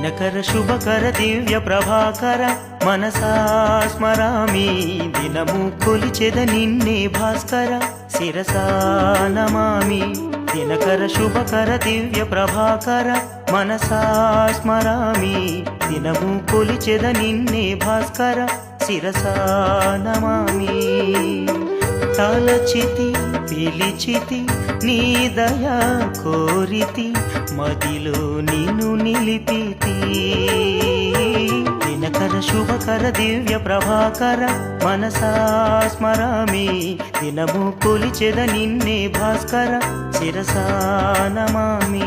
దినకర శుభకర దివ్య ప్రభాకర మనసా స్మరామి దినము కొలిచెద నిన్నే భాస్కర శిరసా నమామి దినకర శుభకర దివ్య ప్రభాకర మనసా స్మరామి దినము కొలిచెద నిన్నే భాస్కర శిరసా నమామి తలచితి పిలిచితి నీ దయా కోరితి మదిలో నిన్ను నిలిపితి దినకర శుభకర దివ్య ప్రభాకర మనసా స్మరామి దినము కొలిచెద నిన్నే భాస్కర శిరసా నమామి.